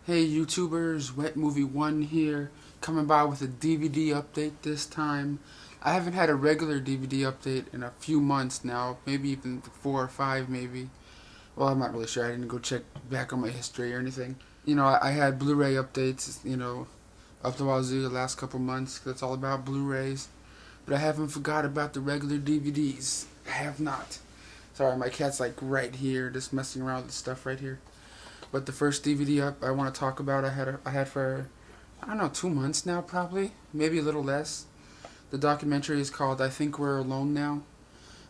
Hey YouTubers, Wet Movie 1 here, coming by with a DVD update this time. I haven't had a regular DVD update in a few months now, maybe even 4 or 5 maybe. Well, I'm not really sure, I didn't go check back on my history or anything. I had Blu-ray updates, up the wazoo the last couple months, 'cause it's all about Blu-rays. But I haven't forgot about the regular DVDs. I have not. Sorry, my cat's like right here, just messing around with the stuff right here. But the first DVD up I want to talk about, I had for, I don't know, 2 months now, probably, maybe a little less. The documentary is called "I Think We're Alone Now."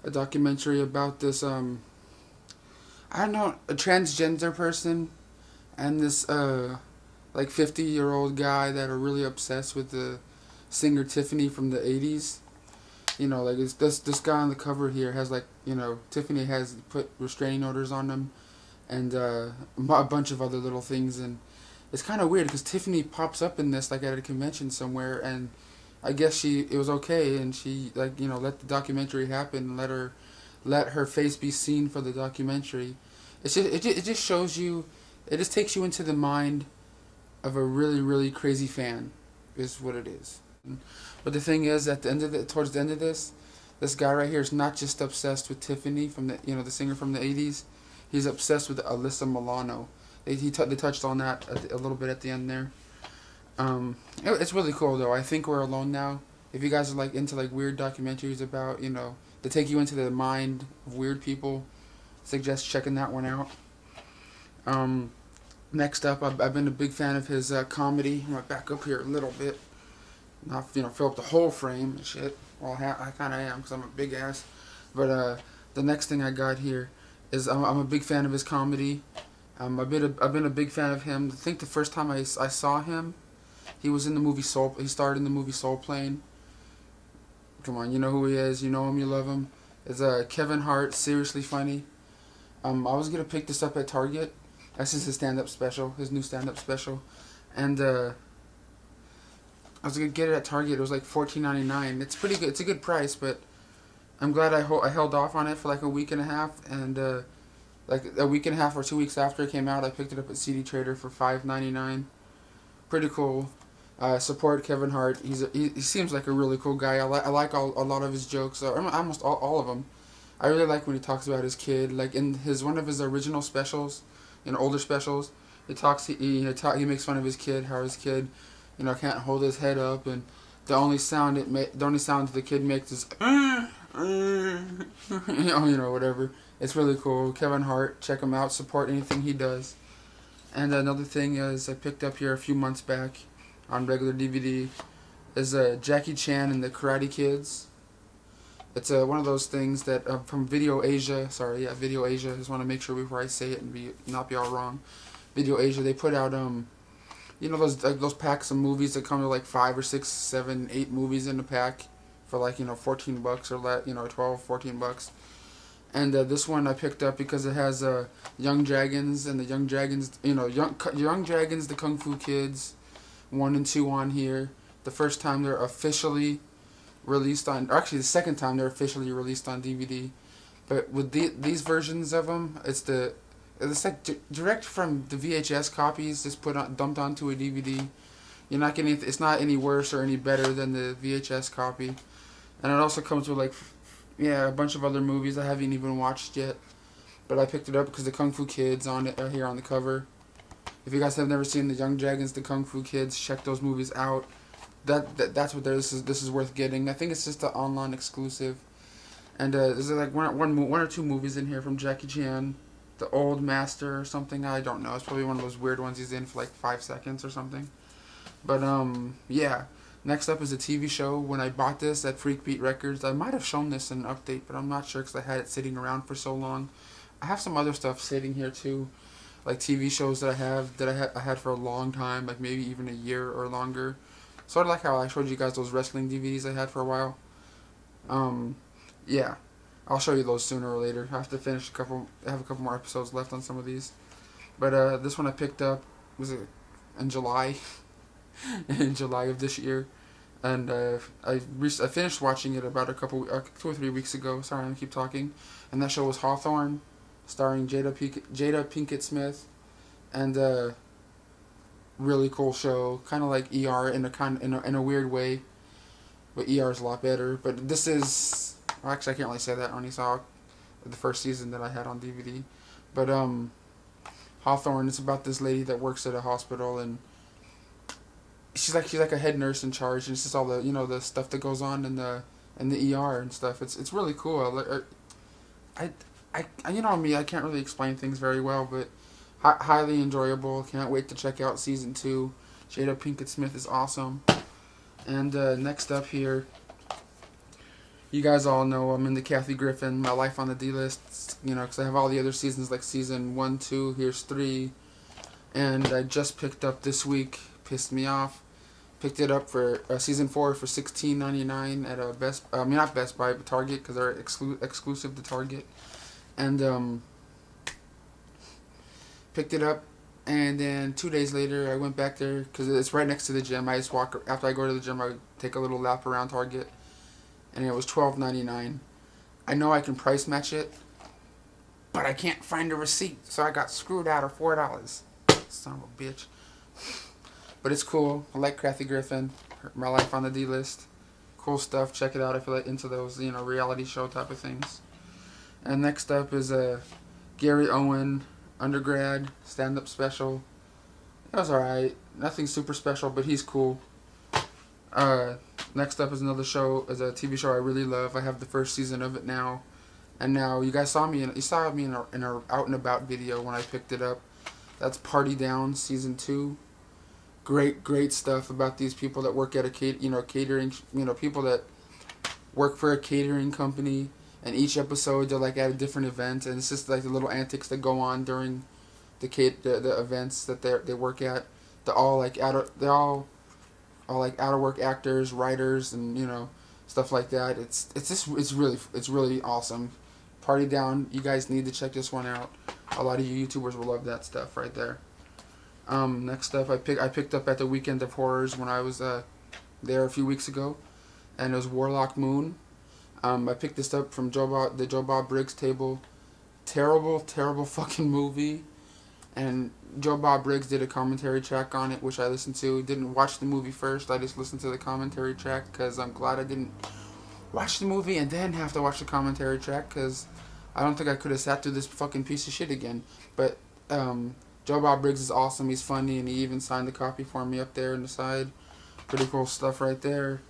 A documentary about this I don't know, a transgender person and this like 50-year-old guy that are really obsessed with the singer Tiffany from the 80s. Like it's this guy on the cover here has like, Tiffany has put restraining orders on him and a bunch of other little things, and it's kind of weird because Tiffany pops up in this like at a convention somewhere, and I guess it was okay, and she like let the documentary happen, and let her face be seen for the documentary. It just shows you, it just takes you into the mind of a really really crazy fan, is what it is. But the thing is, towards the end of this guy right here is not just obsessed with Tiffany from the singer from the 80s. He's obsessed with Alyssa Milano. They touched on that a little bit at the end there. It's really cool though. I think we're alone now. If you guys are like into like weird documentaries about that take you into the mind of weird people, suggest checking that one out. Next up, I've been a big fan of his comedy. I'm gonna back up here a little bit, not fill up the whole frame and shit. Well, I kind of am because I'm a big ass. But the next thing I got here is I'm a big fan of his comedy. I've been a big fan of him. I think the first time I saw him, he was in the movie Soul. He starred in the movie Soul Plane. Come on, you know who he is. You know him. You love him. It's Kevin Hart. Seriously funny. I was gonna pick this up at Target. This is his stand-up special. His new stand-up special, and I was gonna get it at Target. It was like $14.99. It's pretty good. It's a good price, but I'm glad I held off on it for like a week and a half, and like a week and a half or 2 weeks after it came out, I picked it up at CD Trader for $5.99. Pretty cool. Support Kevin Hart. He seems like a really cool guy. I like a lot of his jokes. Almost all of them. I really like when he talks about his kid. Like in one of his original specials, older specials, he makes fun of his kid. How his kid, can't hold his head up, and the only sound the kid makes is whatever. It's really cool. Kevin Hart, check him out. Support anything he does. And another thing is I picked up here a few months back on regular DVD is Jackie Chan and the Karate Kids. It's one of those things that from Video Asia. Sorry, yeah, Video Asia. I just want to make sure before I say it and not be all wrong. Video Asia. They put out those packs of movies that come to like 5 or 6, 7, 8 movies in a pack for like $14 or let 12, $14. And this one I picked up because it has Young Dragons and the Young Dragons, Young Dragons, the Kung Fu Kids, 1 and 2 on here. The first time they're officially released on, or actually the second time they're officially released on DVD. But with these versions of them, it's like direct from the VHS copies, just dumped onto a DVD. You're not getting, it's not any worse or any better than the VHS copy. And it also comes with like, a bunch of other movies I haven't even watched yet. But I picked it up because the Kung Fu Kids on it are here on the cover. If you guys have never seen the Young Dragons, the Kung Fu Kids, check those movies out. That's what this is worth getting. I think it's just an online exclusive. And there's like one or two movies in here from Jackie Chan. The Old Master or something, I don't know. It's probably one of those weird ones he's in for like 5 seconds or something. But yeah. Next up is a TV show. When I bought this at Freak Beat Records, I might have shown this in an update, but I'm not sure because I had it sitting around for so long. I have some other stuff sitting here too, like TV shows that I had for a long time, like maybe even a year or longer. Sort of like how I showed you guys those wrestling DVDs I had for a while. Yeah, I'll show you those sooner or later. I have to finish I have a couple more episodes left on some of these. But this one I picked up was in July. In July of this year, and I finished watching it about 2 or 3 weeks ago. Sorry, I'm gonna keep talking. And that show was Hawthorne, starring Jada Pinkett Smith, and really cool show, kind of like ER in a weird way, but ER is a lot better. But this is, well, actually I can't really say that. I only saw the first season that I had on DVD, but Hawthorne. It's about this lady that works at a hospital, and she's like a head nurse in charge, and it's just all the the stuff that goes on in the ER and stuff. It's really cool. I me, I can't really explain things very well, but highly enjoyable. Can't wait to check out season 2. Jada Pinkett Smith is awesome. And next up here, you guys all know I'm in the Kathy Griffin, My Life on the D List, because I have all the other seasons like season 1, 2, here's 3. And I just picked up this week, pissed me off, picked it up for season 4 for $16.99 at a not Best Buy, but Target, because they're exclusive to Target. And picked it up, and then 2 days later I went back there because it's right next to the gym. I just walk after I go to the gym. I take a little lap around Target, and it was $12.99. I know I can price match it, but I can't find a receipt, so I got screwed out of $4. Son of a bitch. But it's cool. I like Kathy Griffin. My Life on the D List. Cool stuff. Check it out if you're into those reality show type of things. And next up is Gary Owen undergrad stand-up special. It was alright. Nothing super special, but he's cool. Next up is another show, is a TV show I really love. I have the first season of it now. And now you guys saw me in a out and about video when I picked it up. That's Party Down season 2. Great stuff about these people that work at a catering, people that work for a catering company. And each episode they're like at a different event, and it's just like the little antics that go on during the events that they work at. They're all like they're all like out of work actors, writers, and stuff like that. It's really awesome. Party Down. You guys need to check this one out. A lot of you YouTubers will love that stuff right there. Next up, I picked up at the Weekend of Horrors when I was there a few weeks ago, and it was Warlock Moon. I picked this up from the Joe Bob Briggs table. Terrible fucking movie. And Joe Bob Briggs did a commentary track on it, which I listened to. Didn't watch the movie first. I just listened to the commentary track because I'm glad I didn't watch the movie and then have to watch the commentary track, because I don't think I could have sat through this fucking piece of shit again. But Joe Bob Briggs is awesome. He's funny, and he even signed a copy for me up there on the side. Pretty cool stuff right there.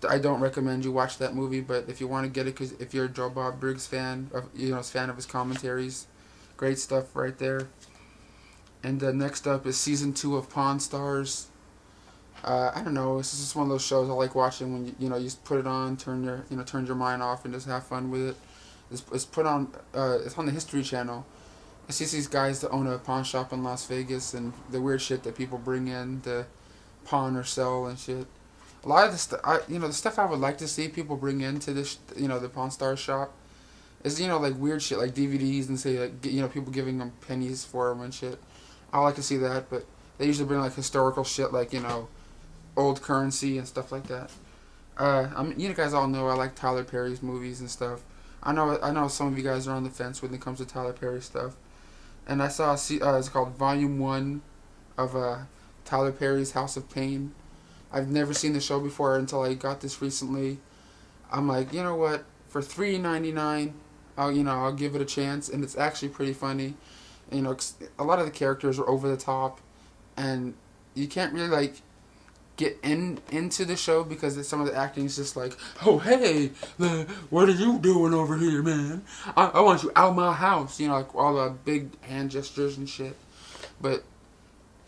I don't recommend you watch that movie, but if you want to get it, because if you're a Joe Bob Briggs fan, fan of his commentaries, great stuff right there. And next up is season 2 of Pawn Stars. I don't know. This is just one of those shows I like watching when you just put it on, turn your mind off, and just have fun with it. It's put on. It's on the History Channel. It's just these guys that own a pawn shop in Las Vegas, and the weird shit that people bring in to pawn or sell and shit. A lot of the stuff I would like to see people bring into this, the Pawn Stars shop, is like weird shit like DVDs and say like people giving them pennies for them and shit. I like to see that, but they usually bring like historical shit like old currency and stuff like that. You guys all know I like Tyler Perry's movies and stuff. I know some of you guys are on the fence when it comes to Tyler Perry stuff, and I saw it's called Volume 1 of Tyler Perry's House of Payne. I've never seen the show before until I got this recently. I'm like, you know what? For $3.99, I'll give it a chance, and it's actually pretty funny. A lot of the characters are over the top, and you can't really get into the show because some of the acting is just like, oh hey, what are you doing over here, man? I want you out my house. Like all the big hand gestures and shit. But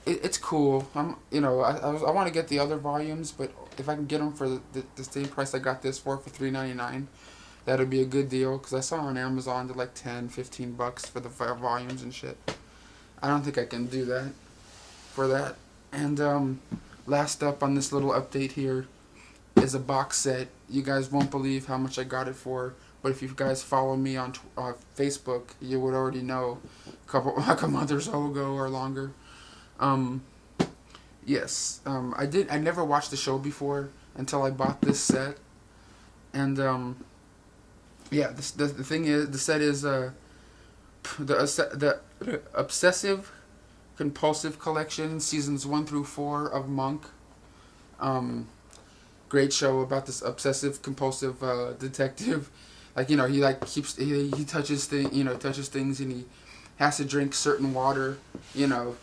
it's cool. I want to get the other volumes, but if I can get them for the same price I got this for $3.99, that'd be a good deal, because I saw on Amazon they're like $10-15 for the 5 volumes and shit. I don't think I can do that for that. And last up on this little update here is a box set. You guys won't believe how much I got it for, but if you guys follow me on Facebook, you would already know like a month or so ago or longer. Yes, I never watched the show before until I bought this set, and yeah, the thing is, the set is the obsessive Compulsive Collection, seasons 1 through 4 of Monk. Great show about this obsessive compulsive detective. Like, you know, he like keeps he touches touches things, and he has to drink certain water, you know,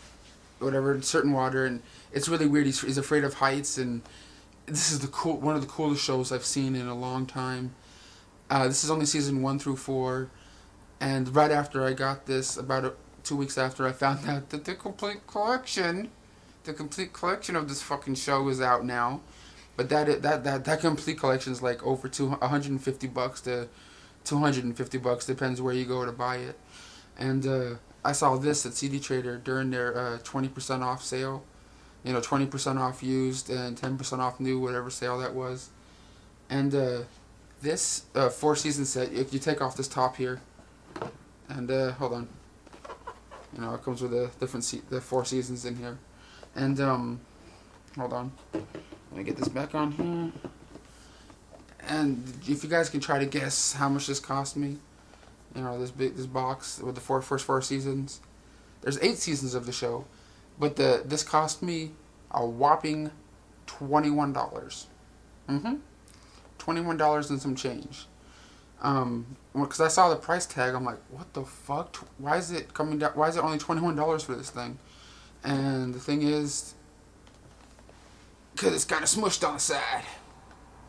whatever, certain water, and it's really weird. He's afraid of heights, and this is one of the coolest shows I've seen in a long time. This is only season 1 through 4, and right after I got this, about 2 weeks after, I found out that the complete collection of this fucking show is out now. But that complete collection is like over $150 to $250, depends where you go to buy it. And I saw this at CD Trader during their 20% off sale. You know, 20% off used and 10% off new, whatever sale that was. And this 4-season set, if you take off this top here, and hold on, you know, it comes with the 4 seasons in here. And hold on, let me get this back on here. And if you guys can try to guess how much this cost me, you know, this box with the first 4 seasons. There's 8 seasons of the show, but this cost me a whopping $21. $21 and some change. Because I saw the price tag, I'm like, what the fuck? Why is it coming down? Why is it only $21 for this thing? And the thing is, because it's kind of smushed on the side.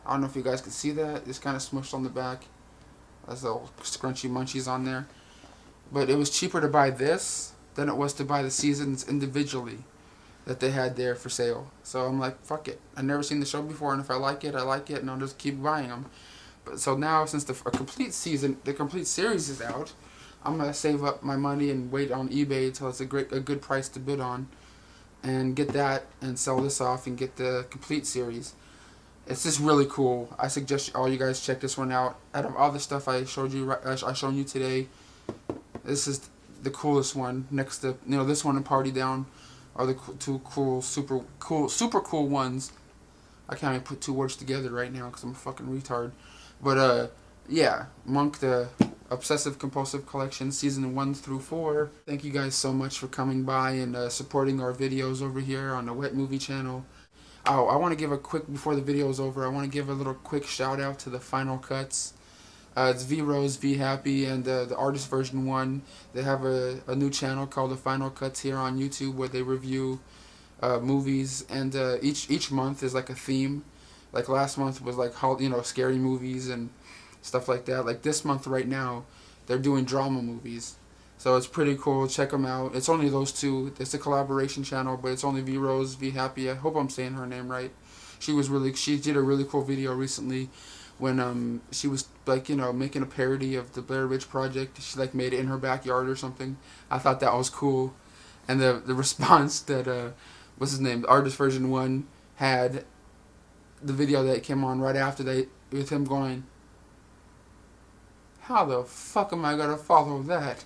I don't know if you guys can see that. It's kind of smushed on the back. There's little scrunchy munchies on there. But it was cheaper to buy this than it was to buy the seasons individually that they had there for sale. So I'm like, fuck it. I've never seen the show before, and if I like it, and I'll just keep buying them. But so now, since the complete series is out, I'm gonna save up my money and wait on eBay until it's a good price to bid on, and get that and sell this off and get the complete series. It's just really cool. I suggest all you guys check this one out. Out of all the stuff I showed you today, this is the coolest one. Next to, you know, this one and Party Down are the two super cool ones. I can't even put 2 words together right now because I'm a fucking retard. But yeah, Monk, the Obsessive Compulsive Collection, season 1 through 4. Thank you guys so much for coming by and supporting our videos over here on the Wet Movie channel. Oh, I want to give before the video is over, I want to give a little quick shout out to TheFInalCuts. It's V Rose, V Happy, and the artist version 1. They have a new channel called TheFInalCuts here on YouTube where they review movies, and each month is like a theme. Like last month was like, you know, scary movies and stuff like that. Like this month right now, they're doing drama movies. So it's pretty cool. Check them out. It's only those 2. It's a collaboration channel, but it's only V Rose, V Happy. I hope I'm saying her name right. She did a really cool video recently when she was like, you know, making a parody of the Blair Witch Project. She like made it in her backyard or something. I thought that was cool. And the response that what's his name, the artist version 1 had, the video that came on right after that, with him going, how the fuck am I gonna follow that?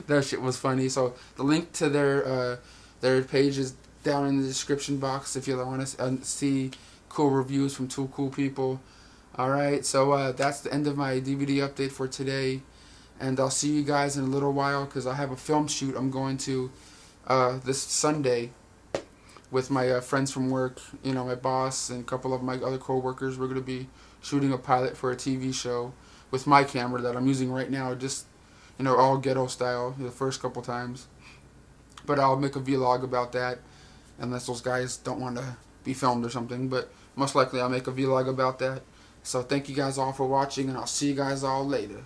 That shit was funny. So the link to their page is down in the description box if you want to see cool reviews from 2 cool people. Alright, so that's the end of my DVD update for today, and I'll see you guys in a little while because I have a film shoot I'm going to this Sunday with my friends from work, you know, my boss and a couple of my other co-workers. We're going to be shooting a pilot for a TV show with my camera that I'm using right now, just, you know, all ghetto style the first couple times. But I'll make a vlog about that, unless those guys don't want to be filmed or something, but most likely I'll make a vlog about that. So thank you guys all for watching, and I'll see you guys all later.